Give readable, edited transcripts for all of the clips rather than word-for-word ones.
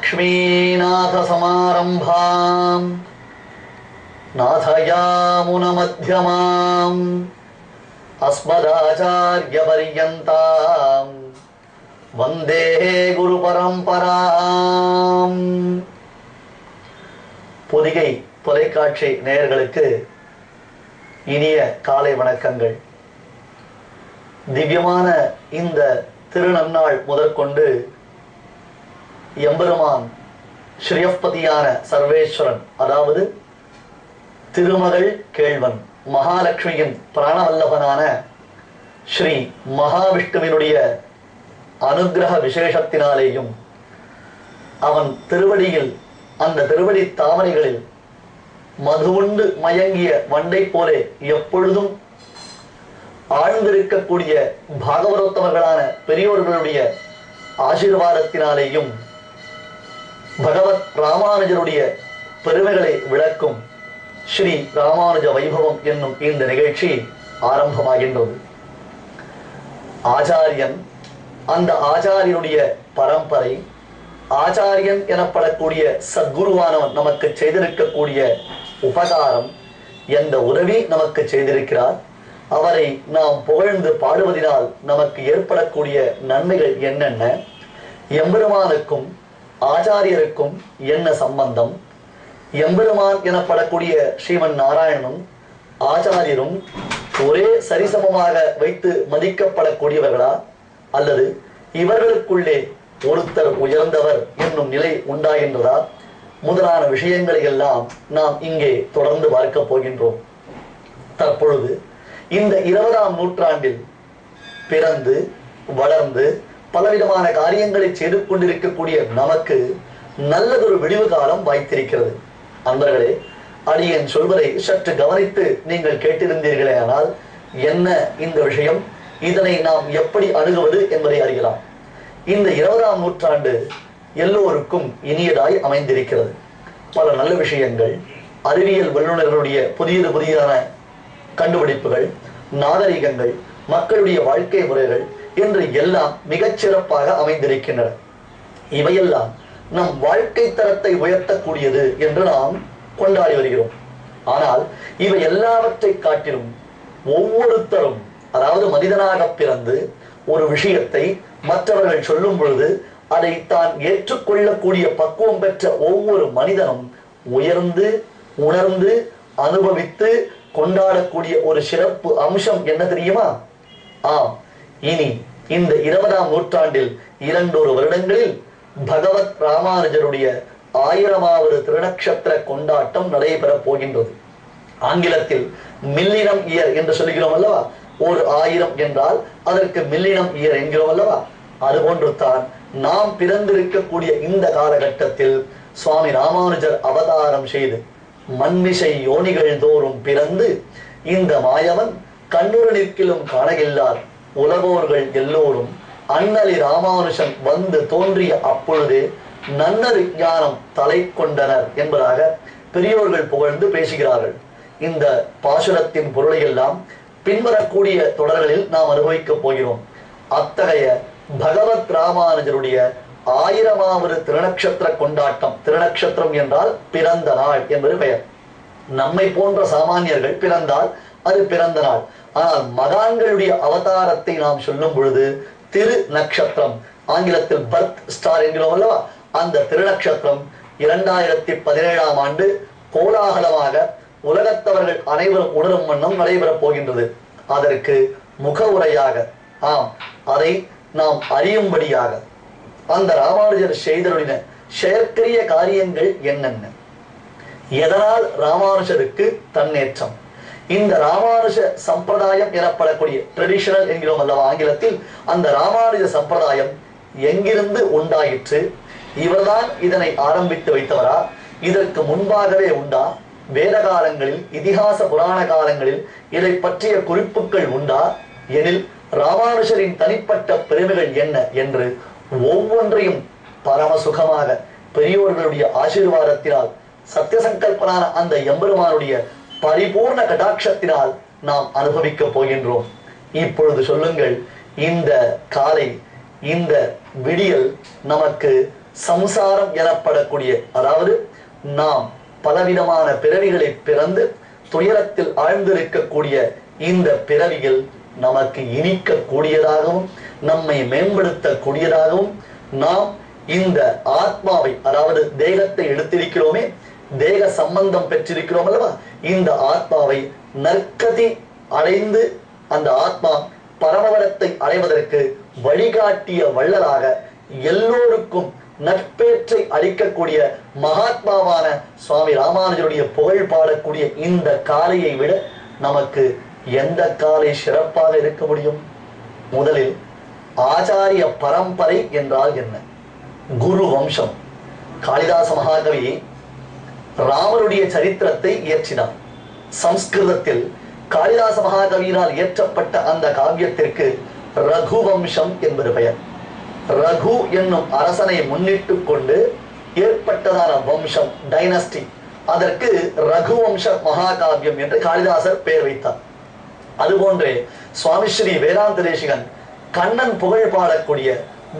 லக்ஷ்மீநாத சமாரம்பாம் நாதயாமுன மத்யமாம் அஸ்மதாச்சார்ய பர்யந்தாம் வந்தே குரு பரம்பராம். பொதிகை தொலைக்காட்சி நேயர்களுக்கு இனிய காலை வணக்கங்கள். திவ்யமான இந்த திருநன்னாள் முதற்கொண்டு எம்பெருமான் ஸ்ரீயப்பதியான சர்வேஸ்வரன், அதாவது திருமகள் கேள்வன் மகாலட்சுமியின் பிராணவல்லபனான ஸ்ரீ மகாவிஷ்ணுவினுடைய அனுகிரக விசேஷத்தினாலேயும் அவன் திருவடியில், அந்த திருவடி தாமரைகளில் மதுவுண்டு மயங்கிய வண்டை போலே எப்பொழுதும் ஆழ்ந்திருக்கக்கூடிய பாகவதோத்தமர்களான பெரியோர்களுடைய ஆசீர்வாதத்தினாலேயும் பகவத் ராமானுஜருடைய பெருமைகளை விளக்கும் ஸ்ரீ ராமானுஜ வைபவம் என்னும் இந்த நிகழ்ச்சி ஆரம்பமாகின்றது. ஆச்சாரியன், அந்த ஆச்சாரியனுடைய பரம்பரை, ஆச்சாரியன் எனப்படக்கூடிய சத்குருவானவன் நமக்கு செய்திருக்கக்கூடிய உபகாரம், எந்த உதவி நமக்கு செய்திருக்கிறார், அவரை நாம் புகழ்ந்து பாடுவதனால் நமக்கு ஏற்படக்கூடிய நன்மைகள் என்னென்ன, எம்பெருமானுக்கும் ஆச்சாரியருக்கும் என்ன சம்பந்தம், எம்பெருமான் எனப்படக்கூடிய ஸ்ரீமன் நாராயணனும் ஆச்சாரியரும் ஒரே சரிசமமாக வைத்து மதிக்கப்படக்கூடியவர்களா, அல்லது இவர்களுக்குள்ளே ஒருத்தர் உயர்ந்தவர் என்னும் நிலை உண்டாகின்றதா முதலான விஷயங்களை எல்லாம் நாம் இங்கே தொடர்ந்து பார்க்க போகின்றோம். தற்பொழுது இந்த 20ஆம் நூற்றாண்டில் பிறந்து வளர்ந்து பலவிதமான காரியங்களை செய்து கொண்டிருக்கக்கூடிய நமக்கு நல்லதொரு விடிவு காலம் வாய்த்திருக்கிறது. அன்பர்களே, அடியேன் சொல்வதை சற்று கவனித்து நீங்கள் கேட்டிருந்தீர்களே ஆனால் என்ன இந்த விஷயம், இதனை நாம் எப்படி அணுகுவது என்பதை அறியலாம். இந்த 20ஆம் நூற்றாண்டு எல்லோருக்கும் இனியதாய் அமைந்திருக்கிறது. பல நல்ல விஷயங்கள், அறிவியல் வல்லுநர்களுடைய புதியதான கண்டுபிடிப்புகள், நாகரிகங்கள், மக்களுடைய வாழ்க்கை முறைகள் என்று எல்லாம் மிகச்சிறப்பாக அமைந்திருக்கின்றன. இவையெல்லாம் நம் வாழ்க்கை தரத்தை உயர்த்தக்கூடியது என்று நாம் கொண்டாடி வருகிறோம். ஆனால் இவை எல்லாவற்றை காட்டிலும் ஒவ்வொருத்தரும், அதாவது மனிதனாக பிறந்து ஒரு விஷயத்தை மற்றவர்கள் சொல்லும் பொழுது அதை தான் ஏற்றுக்கொள்ளக்கூடிய பக்குவம் பெற்ற ஒவ்வொரு மனிதனும் உயர்ந்து உணர்ந்து அனுபவித்து கொண்டாடக்கூடிய ஒரு சிறப்பு அம்சம் என்ன தெரியுமா? ஆம், இனி இந்த 20ஆம் நூற்றாண்டில் 2 வருடங்களில் பகவத் ராமானுஜருடைய 1000வது திருநக்ஷத்திர கொண்டாட்டம் நடைபெற போகின்றது. ஆங்கிலத்தில் மில்லினம் இயர் என்று சொல்கிறோம் அல்லவா? ஒரு 1000 என்றால் அதற்கு மில்லினம் இயர் என்கிறோம் அல்லவா? அதுபோன்று தான் நாம் பிறந்திருக்கக்கூடிய இந்த காலகட்டத்தில் சுவாமி ராமானுஜர் அவதாரம் செய்து மண்மிசை யோனிகள் தோறும் பிறந்து இந்த மாயவன் கண்ணுறு நிற்கிலும் காணகில்லார் உலகோர்கள் எல்லோரும் அண்ணலி ராமானுஜன் வந்து தோன்றிய அப்பொழுதே நன்னறி ஞானம் தலை கொண்டனர் என்பதாக பெரியோர்கள் புகழ்ந்து பேசுகிறார்கள். இந்த பாசுரத்தின் பொருளை எல்லாம் பின்வரக்கூடிய தொடர்களில் நாம் அனுபவிக்கப் போகிறோம். அத்தகைய பகவத் ராமானுஜருடைய 1000வது திருநக்ஷத்திர கொண்டாட்டம், திருநக்ஷத்திரம் என்றால் பிறந்த நாள் என்பது பெயர். நம்மை போன்ற சாமானியர்கள் பிறந்தால் அது பிறந்த நாள். ஆனால் மகான்களுடைய அவதாரத்தை நாம் சொல்லும் பொழுது திரு நட்சத்திரம், ஆங்கிலத்தில் பர்த் ஸ்டார் என்கிறோம் அல்லவா? அந்த திருநக்ஷத்திரம் 2017ஆம் ஆண்டு கோலாகலமாக உலகத்தவர்கள் அனைவரும் உணரும் வண்ணம் நடைபெறப் போகின்றது. அதற்கு முக உரையாக, ஆம், அதை நாம் அறியும்படியாக அந்த ராமானுஜர் செய்தருளின செயற்கரிய காரியங்கள் என்னென்ன, எதனால் ராமானுஜருக்கு தன்னேற்றம், இந்த ராமானுஜ சம்பிரதாயம் எனப்படக்கூடிய ட்ரெடிஷனல் என்கிறோம் அல்லவா ஆங்கிலத்தில், அந்த ராமானுஜ சம்பிரதாயம் எங்கிருந்து உண்டாயிற்று, இவர்தான் இதனை ஆரம்பித்து வைத்தவரா, இதற்கு முன்பாகவே உண்டா, வேத காலங்களில் இதிகாச புராண காலங்களில் இதை பற்றிய குறிப்புகள் உண்டா எனில் ராமானுஜரின் தனிப்பட்ட பெருமைகள் என்ன என்று ஒவ்வொன்றையும் பரமசுகமாக பெரியோர்களுடைய ஆசீர்வாதத்தினால் சத்தியசங்கல்பனான அந்த எம்பெருமானுடைய பரிபூர்ண கடாட்சத்தினால் நாம் அனுபவிக்க போகின்றோம். இப்பொழுது சொல்லுங்கள், இந்த காலை, இந்த விடியல் நமக்கு சம்சாரம் எனப்படக்கூடிய, அதாவது நாம் பலவிதமான பிறவிகளை பிறந்து துயரத்தில் ஆழ்ந்திருக்கக்கூடிய இந்த பிறவியில் நமக்கு இனிக்க கூடியதாகவும் நம்மை மேம்படுத்த கூடியதாகவும் நாம் இந்த ஆத்மாவை, அதாவது தேகத்தை எடுத்திருக்கிறோமே, தேக சம்பந்தம் பெற்றிருக்கிறோம் அல்லவா, இந்த ஆத்மாவை நற்கதி அடைந்து அந்த ஆத்மா பரமவரத்தை அடைவதற்கு வழிகாட்டிய வள்ளலாக எல்லோருக்கும் நட்பேற்றை அளிக்கக்கூடிய மகாத்மாவான சுவாமி ராமானுஜருடைய புகழ் பாடக்கூடிய இந்த காலையை விட நமக்கு எந்த காலை சிறப்பாக இருக்க முடியும்? முதலில் ஆச்சாரிய பரம்பரை என்றால் என்ன? குரு வம்சம். காளிதாச மகாகவி ராமருடைய சரித்திரத்தை இயற்றினார். சம்ஸ்கிருதத்தில் காளிதாச மகாகவியினால் இயற்றப்பட்ட அந்த காவியத்திற்கு ரகுவம்சம் என்பது பெயர். ரகு என்னும் அரசனை முன்னிட்டு கொண்டு ஏற்பட்டதான வம்சம், டைனஸ்டி, அதற்கு ரகுவம்ச மகாகாவியம் என்று காளிதாசர் பெயர் வைத்தார். அதுபோன்றே சுவாமி ஸ்ரீ வேதாந்த தேசிகன் கண்ணன் புகழ் பாடக்கூடிய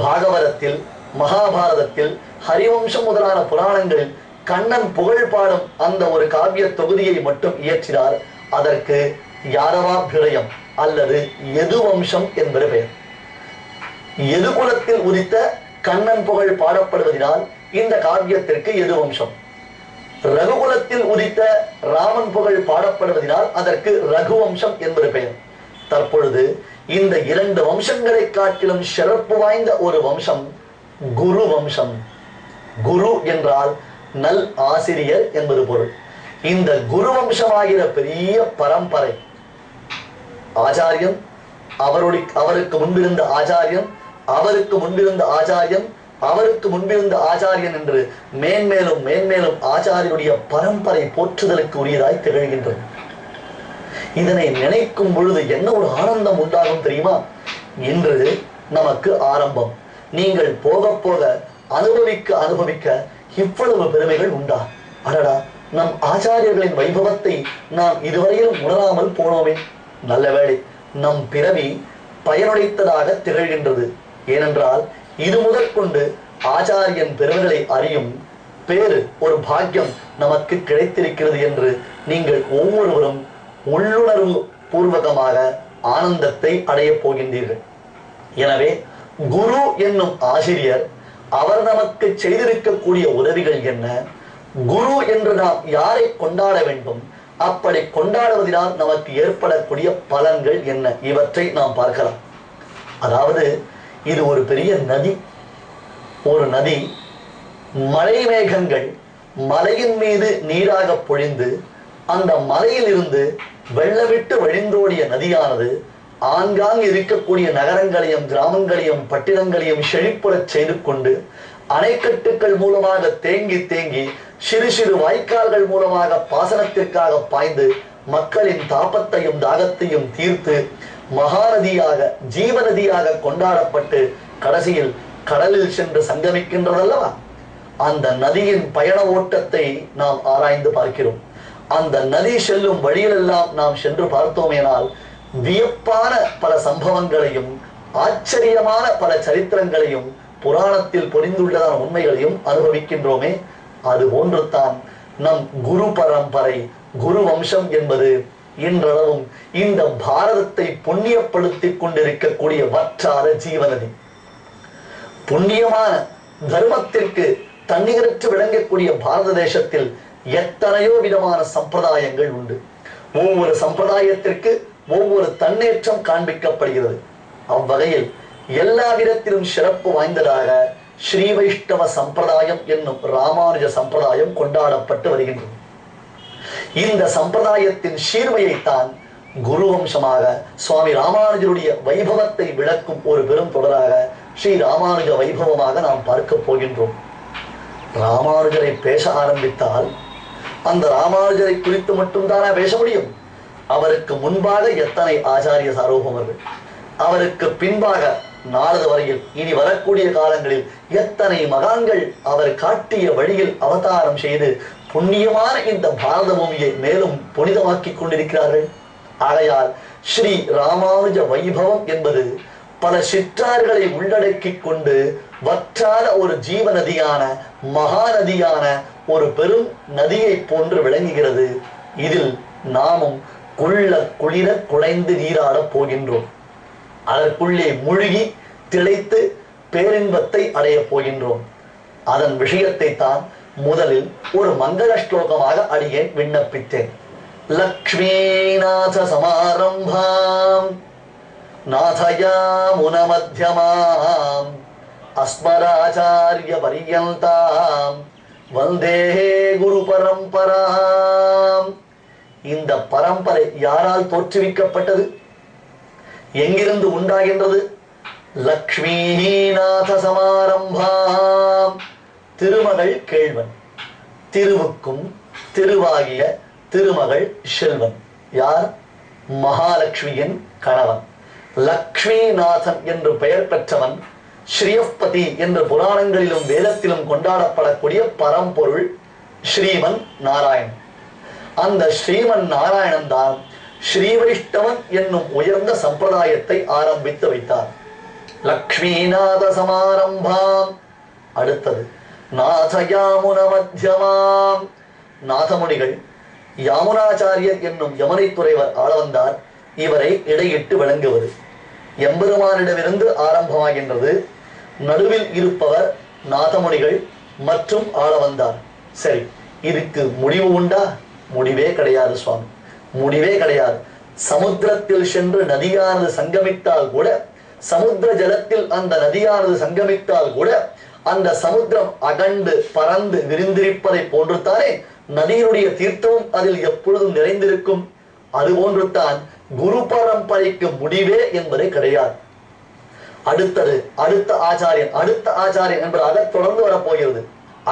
பாகவதத்தில், மகாபாரதத்தில், ஹரிவம்சம் முதலான புராணங்களில் கண்ணன் புகழ் பாடும் அந்த ஒரு காவிய தொகுதியை மட்டும் இயற்றினார். அதற்கு யாதவாபிரயம் அல்லது யதுவம்சம் என்பது பெயர். யதுகுலத்தில் உதித்த கண்ணன் புகழ் பாடப்படுவதனால் இந்த காவியத்திற்கு யதுவம்சம். ரகுகுலத்தில் உதித்த ராமன் புகழ் பாடப்படுவதனால் அதற்கு ரகுவம்சம் என்பது பெயர். தற்பொழுது இந்த இரண்டு வம்சங்களை காட்டிலும் சிறப்பு வாய்ந்த ஒரு வம்சம் குரு வம்சம். குரு என்றால் நல் ஆசிரியர் என்பது பொருள். இந்த குரு வம்சமாகிற பெரிய பரம்பரை, ஆச்சாரியன், அவருக்கு முன்பிருந்த ஆச்சாரியன், அவருக்கு முன்பிருந்த ஆச்சாரியன், அவருக்கு முன்பிருந்த ஆச்சாரியன் என்று மேன்மேலும் மேன்மேலும் ஆச்சாரியனுடைய பரம்பரை போற்றுதலுக்கு உரியதாய் திகழ்கின்றது. இதனை நினைக்கும் பொழுது என்ன ஒரு ஆனந்தம் உண்டாகும் தெரியுமா? இன்று நமக்கு ஆரம்பம். நீங்கள் போக போக அனுபவிக்க அனுபவிக்க இவ்வளவு பெருமைகள் உண்டா? அடடா, நம் ஆச்சாரியர்களின் வைபவத்தை நாம் இதுவரையிலும் உணராமல் போனோமே. நல்ல வேளை, நம் பிறவி பயனுடைத்ததாக திகழ்கின்றது. ஏனென்றால் இது முதற்கொண்டு ஆச்சாரியன் பெருமைகளை அறியும் பேரு, ஒரு பாக்கியம் நமக்கு கிடைத்திருக்கிறது என்று நீங்கள் ஒவ்வொருவரும் உள்ளுணர்வு பூர்வகமாக ஆனந்தத்தை அடைய போகின்றீர்கள். எனவே குரு என்னும் ஆசிரியர், அவர் நமக்கு செய்திருக்கக்கூடிய உதவிகள் என்ன, குரு என்று நாம் யாரை கொண்டாட வேண்டும், அப்படி கொண்டாடுவதனால் நமக்கு ஏற்படக்கூடிய பலன்கள் என்ன, இவற்றை நாம் பார்க்கலாம். அதாவது இது ஒரு பெரிய நதி. ஒரு நதி, மழை மேகங்கள் மலையின் மீது நீராக பொழிந்து அந்த மலையில் இருந்து வெள்ளவிட்டு வழிந்தோடிய நதியானது ஆங்காங்கு இருக்கக்கூடிய நகரங்களையும் கிராமங்களையும் பட்டினங்களையும் செழிப்புறச் செய்து கொண்டு அணைக்கட்டுகள் மூலமாக தேங்கி தேங்கி சிறு சிறு வாய்க்கால்கள் மூலமாக பாசனத்திற்காக பாய்ந்து மக்களின் தாபத்தையும் தாகத்தையும் தீர்த்து மகாநதியாக ஜீவநதியாக கொண்டாடப்பட்டு கடைசியில் கடலில் சென்று சங்கமிக்கின்றதல்லவா? அந்த நதியின் பயண ஓட்டத்தை நாம் ஆராய்ந்து பார்க்கிறோம். அந்த நதி செல்லும் வழியிலெல்லாம் நாம் சென்று பார்த்தோமேனால் வியப்பான பல சம்பவங்களையும் ஆச்சரியமான பல சரித்திரங்களையும் புராணத்தில் பொறிந்துள்ளதான உண்மைகளையும் அனுபவிக்கின்றோமே. அது போன்றுதான் நம் குரு பரம்பரை, குரு வம்சம் என்பது இன்றளவும் இந்த பாரதத்தை புண்ணியப்படுத்திக் கொண்டிருக்கக்கூடிய வற்றாத ஜீவநதி. புண்ணியமான தர்மத்திற்கு தன்னிகரற்று விளங்கக்கூடிய பாரத தேசத்தில் எத்தனையோ விதமான சம்பிரதாயங்கள் உண்டு. ஒவ்வொரு சம்பிரதாயத்திற்கு ஒவ்வொரு தன்னேற்றம் காண்பிக்கப்படுகிறது. அவ்வகையில் எல்லா விதத்திலும் சிறப்பு வாய்ந்ததாக ஸ்ரீ வைஷ்ணவ சம்பிரதாயம் என்னும் ராமானுஜ சம்பிரதாயம் கொண்டாடப்பட்டு வருகின்றது. இந்த சம்பிரதாயத்தின் சீர்மையைத்தான் குரு வம்சமாக சுவாமி ராமானுஜருடைய வைபவத்தை விளக்கும் ஒரு பெரும் தொடராக ஸ்ரீ ராமானுஜ வைபவமாக நாம் பார்க்க போகின்றோம். ராமானுஜரை பேச ஆரம்பித்தால் அந்த ராமானுஜரை குறித்து மட்டும்தானே பேச முடியும்? அவருக்கு முன்பாக எத்தனை ஆச்சாரிய சார்வபௌமர்கள், அவருக்கு பின்பாக நாளது வரையில் இனி வரக்கூடிய காலங்களில் எத்தனை மகான்கள் அவர் காட்டிய வழியில் அவதாரம் செய்து புண்ணியமான இந்த பாரத பூமியை மேலும் புனிதமாக்கி கொண்டிருக்கிறார்கள். ஆகையால் ஸ்ரீ ராமானுஜ வைபவம் என்பது பல சிற்றார்களை உள்ளடக்கிக் கொண்டு வற்றாத ஒரு ஜீவ நதியான மகாநதியான ஒரு பெரும் நதியை போன்று விளங்குகிறது. இதில் நாமும் குளிர குழைந்து நீராடப் போகின்றோம். அதற்குள்ளே மூழ்கி திளைத்து பேரின்பத்தை அடையப் போகின்றோம். அதன் விஷயத்தை தான் முதலில் ஒரு மங்கள ஸ்லோகமாக அடியேன் விண்ணப்பித்தேன். லக்ஷ்மீநாத சமாரம்பாம் நாதயாமுன மத்யமாம் அஸ்மராச்சாரிய பரியந்தாம் வந்தே குரு பரம்பராம். இந்த பரம்பரை யாரால் தோற்றுவிக்கப்பட்டது? எங்கிருந்து உண்டாகின்றது? லக்ஷ்மீநாத சமாரம்பாம். திருமகள் கேள்வன், திருவுக்கும் திருவாகிய திருமகள் செல்வன். யார்? மகாலட்சுமியின் கணவன். லக்ஷ்மிநாதன் என்று பெயர் பெற்றவன் ஸ்ரீயப்பதி என்ற புராணங்களிலும் வேதத்திலும் கொண்டாடப்படக்கூடிய பரம்பொருள் ஸ்ரீமன் நாராயணன். அந்த ஸ்ரீமன் நாராயணன் தான் ஸ்ரீ வைஷ்ணவன் என்னும் உயர்ந்த சம்பிரதாயத்தை ஆரம்பித்து வைத்தார். லக்ஷ்மிநாத சமாரம்பாம். அடுத்தது நாதயாமுன மத்யமாம். நாதமுனிகள் யாமுனாச்சாரியர் என்னும் யமுனை துறைவர் ஆள வந்தார். இவரை இடையிட்டு விளங்குவது எம்பெருமானிடமிருந்து ஆரம்பமாகின்றது. நடுவில் இருப்பவர் நாதமுனிகள் மற்றும் ஆள வந்தார். சரி, இதுக்கு முடிவு உண்டா? முடிவே கிடையாது சுவாமி, முடிவே கிடையாது. சமுத்திரத்தில் சென்று நதியானது சங்கமித்தால் கூட, சமுத்திர ஜலத்தில் அந்த நதியானது சங்கமித்தால் கூட அந்த சமுத்திரம் அகண்டு பறந்து விரிந்திருப்பதை போன்றுத்தானே நதியினுடைய தீர்த்தமும் அதில் எப்பொழுதும் நிறைந்திருக்கும். அதுபோன்றுத்தான் குரு பரம்பரைக்கு முடிவே என்பதே கிடையாது. அடுத்தது அடுத்த ஆச்சாரியன் என்பதாக தொடர்ந்து வரப்போகிறது.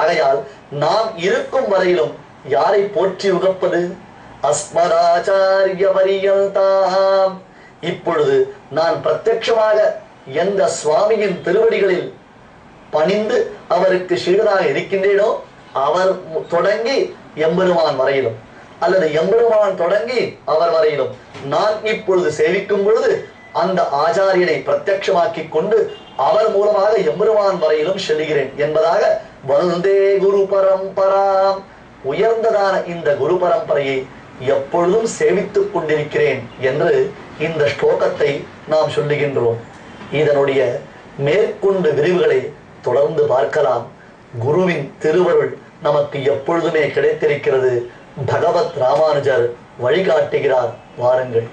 ஆகையால் நாம் இருக்கும் வரையிலும் யாரை போற்றி உகப்பது? அஸ்மராச்சாரிய பரியந்தாம். இப்பொழுது நான் பிரத்யட்சமாக எந்த சுவாமியின் திருவடிகளில் பணிந்து அவருக்கு சீடனாக இருக்கின்றேனோ அவர் தொடங்கி எம்பெருமான் வரையிலும், அல்லது எம்பெருமான் தொடங்கி அவர் வரையிலும் நான் இப்பொழுது சேவிக்கும் பொழுது அந்த ஆச்சாரியனை பிரத்யட்சமாக்கி கொண்டு அவர் மூலமாக எம்பெருமான் வரையிலும் செல்கிறேன் என்பதாக வந்தே குரு பரம்பராம். உயர்ந்ததான இந்த குரு பரம்பரையை எப்பொழுதும் சேவித்துக் கொண்டிருக்கிறேன் என்று இந்த ஸ்லோகத்தை நாம் சொல்லுகின்றோம். இதனுடைய மேற்கொண்டு விரிவுகளை தொடர்ந்து பார்க்கலாம். குருவின் திருவருள் நமக்கு எப்பொழுதுமே கிடைத்திருக்கிறது. பகவத் ராமானுஜர் வழிகாட்டுகிறார். வாருங்கள்.